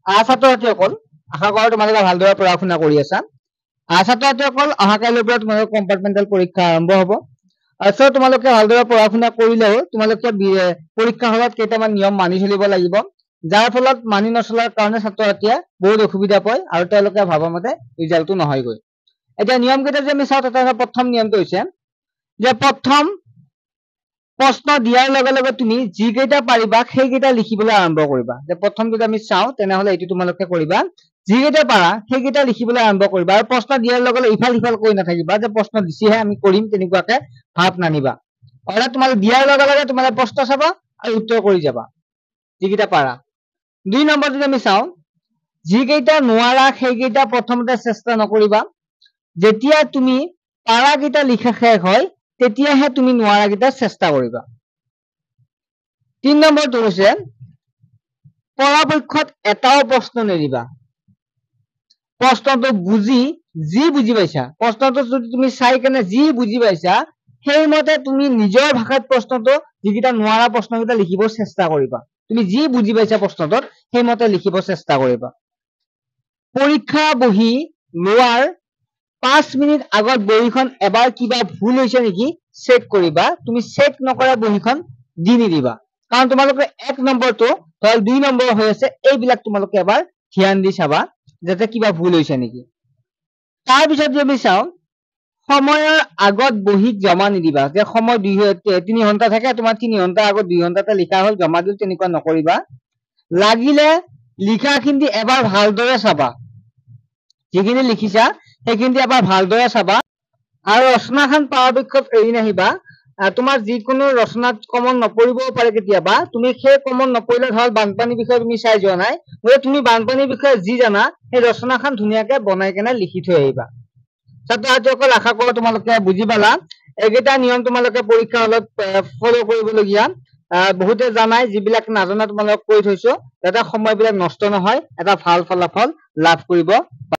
ছাত্ৰ ছাত্ৰীসকল আশা কৰোঁ তোমালোকে ভালদৰে পঢ়া শুনা কৰি আছা। ছাত্ৰ ছাত্ৰীসকল অহা কাইলৈৰ পৰা তোমালোকৰ কম্পাৰ্টমেণ্টেল পৰীক্ষা আৰম্ভ হ'ব। চ' তোমালোকে ভালদৰে পঢ়া শুনা কৰিলেও তোমালোকে পৰীক্ষা হলত কেইটামান নিয়ম মানি চলিব লাগিব, যাৰ ফলত মানি নচলাৰ কাৰণে ছাত্ৰ ছাত্ৰীয়ে বহুত অসুবিধা পায় আৰু তেওঁলোকে ভাবা মতে ৰিজাল্টটো নহয়গৈ। এতিয়া নিয়ম কেইটা যে আমি চাওঁ, তাতে প্ৰথম নিয়মটো হৈছে যে প্ৰথম প্ৰশ্ন দিয়াৰ লগে লগে তুমি যিকেইটা পাৰিবা সেইকেইটা লিখিবলৈ আৰম্ভ কৰিবা। যে প্ৰথম যদি আমি চাওঁ তেনেহলে এইটো তোমালোকে কৰিবা, যিকেইটা পাৰা সেইকেইটা লিখিবলৈ আৰম্ভ কৰিবা আৰু প্ৰশ্ন দিয়াৰ লগে লগে ইফাল সিফাল কৰি নাথাকিবা যে প্ৰশ্ন দিছেহে আমি কৰিম তেনেকুৱাকে ভাৱ নানিবা। অৰ্থাৎ তোমালোকে দিয়াৰ লগে লগে তোমালোকে প্ৰশ্ন চাবা আৰু উত্তৰ কৰি যাবা যিকেইটা পাৰা। 2 নম্বৰ যদি আমি চাওঁ, যিকেইটা নোৱাৰা সেইকেইটা প্ৰথমতে চেষ্টা নকৰিবা, যেতিয়া তুমি পাৰাকেইটা লিখা শেষ হয় তেতিয়াহে তুমি নোৱাৰাকেইটা চেষ্টা কৰিবা। 3 নম্বৰটো হৈছে পৰাপক্ষত এটাও প্ৰশ্ন নেৰিবা। প্ৰশ্নটো যি বুজি পাইছা, প্ৰশ্নটো যদি তুমি চাই কেনে যি বুজি পাইছা সেইমতে তুমি নিজৰ ভাষাত প্ৰশ্নটো যিকেইটা নোৱাৰা প্ৰশ্নকেইটা লিখিব চেষ্টা কৰিবা। তুমি যি বুজি পাইছা প্ৰশ্নটোত সেইমতে লিখিব চেষ্টা কৰিবা। পৰীক্ষা বহি লোৱাৰ 5 মিনিট আগত বহিখন এবাৰ কিবা ভুল হৈছে নেকি চেক কৰিবা। তুমি চেক নকৰা বহিখন দি নিদিবা, কাৰণ তোমালোকে 1 নম্বৰটো ধৰ 2 নম্বৰ হৈ আছে, এইবিলাক তোমালোকে এবাৰ ধ্যান দি চাবা যাতে কিবা ভুল হৈছে নেকি। তাৰপিছত যদি আমি চাওঁ, সময়ৰ আগত বহীত জমা নিদিবা। যে সময় 3 ঘণ্টা থাকে, তোমাৰ 3 ঘণ্টা আগত 2 ঘণ্টাতে লিখা হ'ল জমা দিল, তেনেকুৱা নকৰিবা। লাগিলে লিখাখিনি এবাৰ ভালদৰে চাবা, যিখিনি লিখিছা সেইখিনি এবাৰ ভালদৰে চাবা আৰু ৰচনাখন পৰাপক্ষত এৰি নাহিবা। তোমাৰ যিকোনো ৰচনাত কমন নপৰিবও পাৰে কেতিয়াবা, তুমি সেই কমন নপৰিলে ধৰ বানপানীৰ বিষয়ে তুমি চাই যোৱা নাই, গতিকে তুমি বানপানীৰ বিষয়ে যি জানা সেই ৰচনাখন ধুনীয়াকে বনাই কেনে লিখি থৈ আহিবা। ছাত্ৰ ছাত্ৰীসকল আশা কৰোঁ তোমালোকে বুজি পালা। এইকেইটা নিয়ম তোমালোকে পৰীক্ষা হলত ফলো কৰিবলগীয়া। বহুতে জানাই, যিবিলাক নাজানা তোমালোকক কৈ থৈছো যাতে সময়বিলাক নষ্ট নহয়, এটা ভাল ফলাফল লাভ কৰিব